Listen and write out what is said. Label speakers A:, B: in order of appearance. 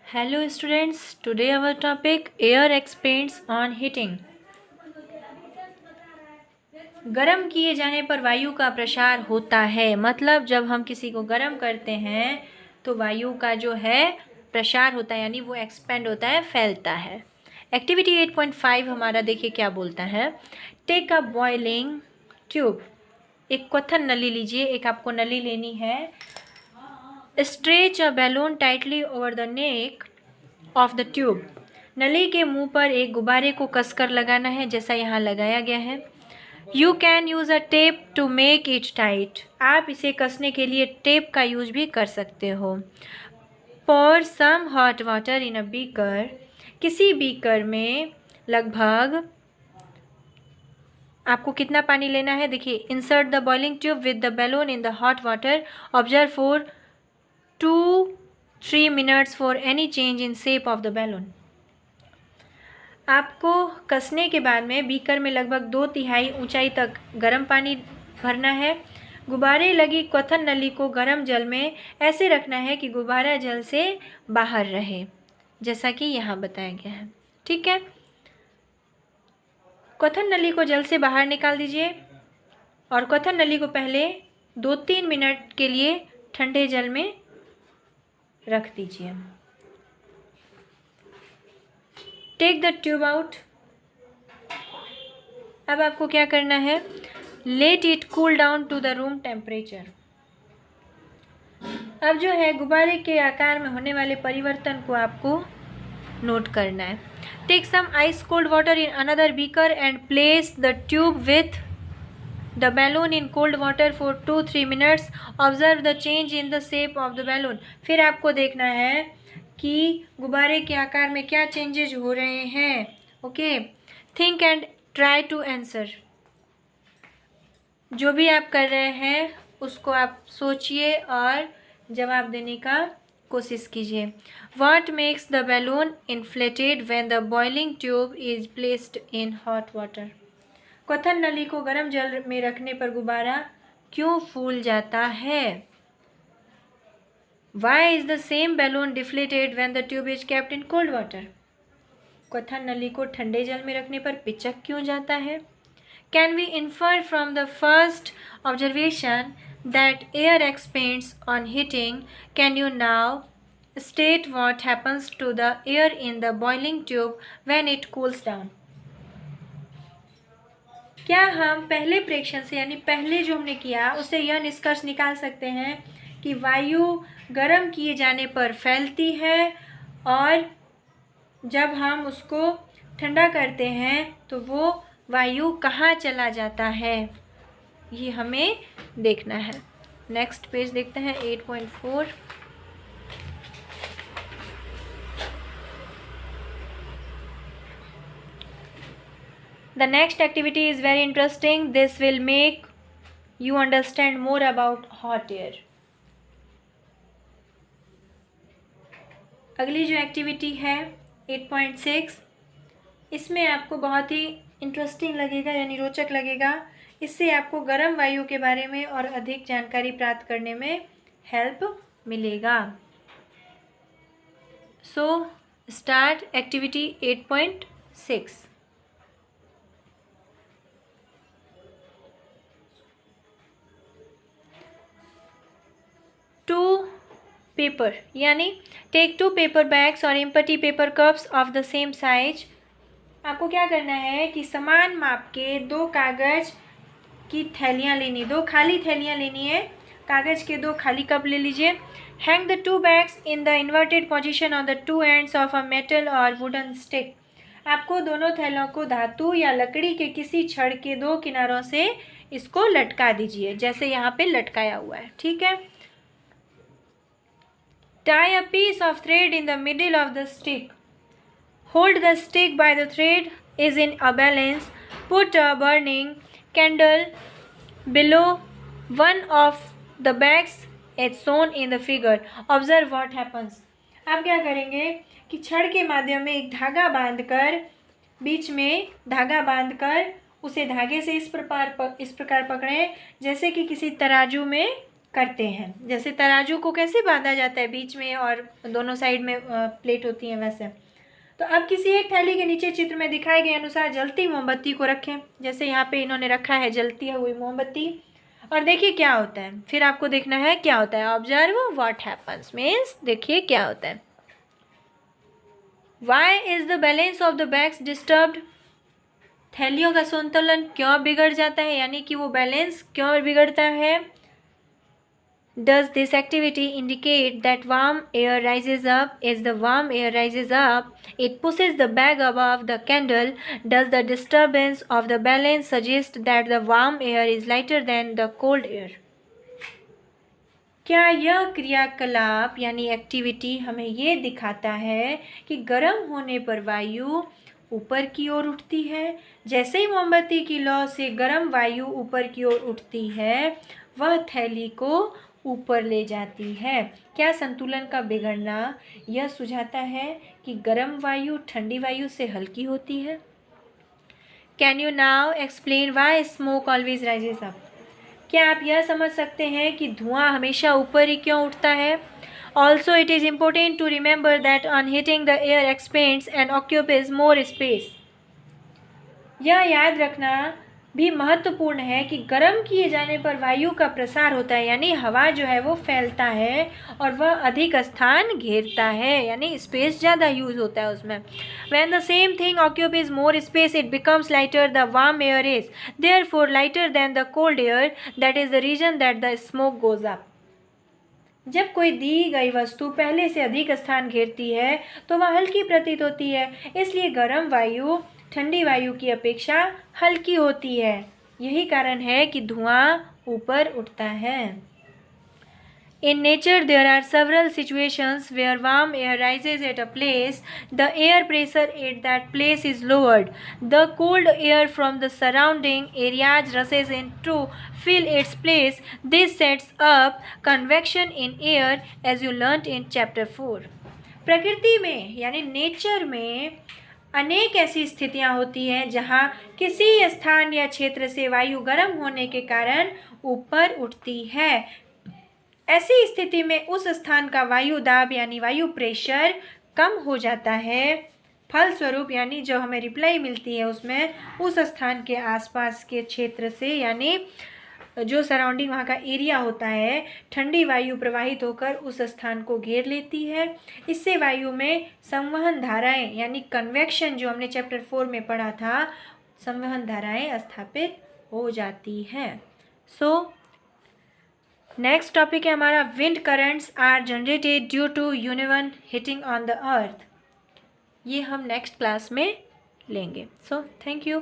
A: Hello students, today our topic air expands on heating. गर्म किए जाने पर वायु का प्रसार होता है, मतलब जब हम किसी को गर्म करते हैं तो वायु का जो है प्रसार होता है, यानी वो एक्सपेंड होता है, फैलता है। एक्टिविटी 8.5 हमारा देखिए क्या बोलता है। टेक अ बॉइलिंग ट्यूब, एक क्वेश्चन नली लीजिए, एक आपको नली लेनी है। Stretch a balloon tightly over the neck of the tube, नली के मुंह पर एक गुब्बारे को कसकर लगाना है, जैसा यहाँ लगाया गया है। You can use a tape to make it tight, आप इसे कसने के लिए टेप का यूज भी कर सकते हो। pour some hot water in a beaker, किसी बीकर में लगभग आपको कितना पानी लेना है, देखिए। Insert the boiling tube with the balloon in the hot water, observe for 2-3 minutes for any change in shape of the balloon. आपको कसने के बाद में बीकर में लगभग 2/3 ऊंचाई तक गर्म पानी भरना है। गुब्बारे लगी क्वेश्चन नली को गर्म जल में ऐसे रखना है कि गुब्बारा जल से बाहर रहे, जैसा कि यहाँ बताया गया है। ठीक है, क्वेश्चन नली को जल से बाहर निकाल दीजिए और क्वेश्चन नली को पहले 2-3 मिनट के लिए ठंडे जल में रख दीजिए। टेक द ट्यूब आउट, अब आपको क्या करना है, let it cool down to the room temperature. अब जो है गुब्बारे के आकार में होने वाले परिवर्तन को आपको नोट करना है। Take some ice cold water in another beaker and place the tube with the balloon in cold water for 2-3 minutes, observe the change in the shape of the balloon. फिर आपको देखना है कि गुब्बारे के आकार में क्या चेंजेज हो रहे हैं। Okay, think and try to answer, जो भी आप कर रहे हैं उसको आप सोचिए और जवाब देने का कोशिश कीजिए। What makes the balloon inflated when the boiling tube is placed in hot water? Question नली को गर्म जल में रखने पर गुब्बारा क्यों फूल जाता है? Why is the same balloon deflated when the tube is kept in cold water? Question नली को ठंडे जल में रखने पर पिचक क्यों जाता है? Can we infer from the first observation that air expands on heating? Can you now state what happens to the air in the boiling tube when it cools down? क्या हम पहले प्रेक्षण से, यानी पहले जो हमने किया उससे यह निष्कर्ष निकाल सकते हैं कि वायु गर्म किए जाने पर फैलती है और जब हम उसको ठंडा करते हैं तो वो वायु कहाँ चला जाता है, ये हमें देखना है। नेक्स्ट पेज देखते हैं 8.4। The next activity is very interesting. This will make you understand more about hot air. अगली जो एक्टिविटी है 8.6, इसमें आपको बहुत ही इंटरेस्टिंग लगेगा, यानी रोचक लगेगा। इससे आपको गर्म वायु के बारे में और अधिक जानकारी प्राप्त करने में हेल्प मिलेगा। So start activity 8.6। पेपर, यानी टेक 2 पेपर बैग्स और empty paper cups of the same size. आपको क्या करना है कि समान माप के 2 कागज की थैलियाँ लेनी, 2 खाली थैलियाँ लेनी है। कागज के 2 खाली कप ले लीजिए। Hang the 2 bags in the inverted position on the 2 ends of a metal और वुडन स्टिक। आपको दोनों थैलों को धातु या लकड़ी के किसी छड़ के 2 किनारों से इसको लटका दीजिए, जैसे यहाँ पे लटकाया हुआ है। ठीक है। Tie a piece of thread in the middle of the stick. Hold the stick by the thread is in a balance. Put a burning candle below one of the bags as shown in the figure. Observe what happens. आप क्या करेंगे कि छड़ के माध्यम में एक धागा बांधकर, बीच में धागा बांधकर उसे धागे से इस प्रकार पकड़ें जैसे कि किसी तराजू में करते हैं। जैसे तराजू को कैसे बांधा जाता है बीच में और दोनों साइड में प्लेट होती है वैसे। तो अब किसी एक थैली के नीचे चित्र में दिखाए गए अनुसार जलती मोमबत्ती को रखें। जैसे यहाँ पे इन्होंने रखा है जलती हुई मोमबत्ती, और देखिए क्या होता है। फिर आपको देखना है क्या होता है। ऑब्जर्व व्हाट हैपन्स मीन्स देखिए क्या होता है। Why is the balance of the bags disturbed. थैलियों का संतुलन क्यों बिगड़ जाता है, यानी कि वो बैलेंस क्यों बिगड़ता है। Does this activity indicate that warm air rises up? As the warm air rises up, it pushes the bag above the candle. Does the disturbance of the balance suggest that the warm air is lighter than the cold air? क्या यह क्रियाकलाप यानी activity हमें ये दिखाता है कि गर्म होने पर वायु ऊपर की ओर उठती है। जैसे ही मोमबत्ती की लौ से गर्म वायु ऊपर की ओर उठती है, वह थैली को ऊपर ले जाती है। क्या संतुलन का बिगड़ना यह सुझाता है कि गर्म वायु ठंडी वायु से हल्की होती है। Can you now explain why smoke always rises up. क्या आप यह समझ सकते हैं कि धुआं हमेशा ऊपर ही क्यों उठता है। Also it is important to remember that on heating the air expands and occupies more space. यह याद रखना भी महत्वपूर्ण है कि गर्म किए जाने पर वायु का प्रसार होता है, यानी हवा जो है वो फैलता है और वह अधिक स्थान घेरता है, यानी स्पेस ज़्यादा यूज होता है उसमें। When the same thing occupies more space, it becomes lighter. The warm air is therefore lighter than the cold air. That is the reason that the smoke goes up. जब कोई दी गई वस्तु पहले से अधिक स्थान घेरती है तो वह हल्की प्रतीत होती है, इसलिए गर्म वायु ठंडी वायु की अपेक्षा हल्की होती है। यही कारण है कि धुआं ऊपर उठता है। In nature, there are several situations where warm air rises at a place. The air pressure at that place is lowered. The cold air from the surrounding areas rushes in to fill its place. This sets up convection in air, as you learnt in chapter 4. प्रकृति में यानी nature में अनेक ऐसी स्थितियां होती हैं जहां किसी स्थान या क्षेत्र से वायु गर्म होने के कारण ऊपर उठती है। ऐसी स्थिति में उस स्थान का वायु दाब यानी वायु प्रेशर कम हो जाता है। फलस्वरूप यानी जो हमें रिप्लाई मिलती है उसमें उस स्थान के आसपास के क्षेत्र से यानी जो सराउंडिंग वहाँ का एरिया होता है, ठंडी वायु प्रवाहित होकर उस स्थान को घेर लेती है। इससे वायु में संवहन धाराएं यानी कन्वेक्शन जो हमने चैप्टर 4 में पढ़ा था, संवहन धाराएं स्थापित हो जाती हैं। नेक्स्ट टॉपिक है हमारा wind currents are generated due to uneven heating on the earth. ये हम नेक्स्ट क्लास में लेंगे। So thank you.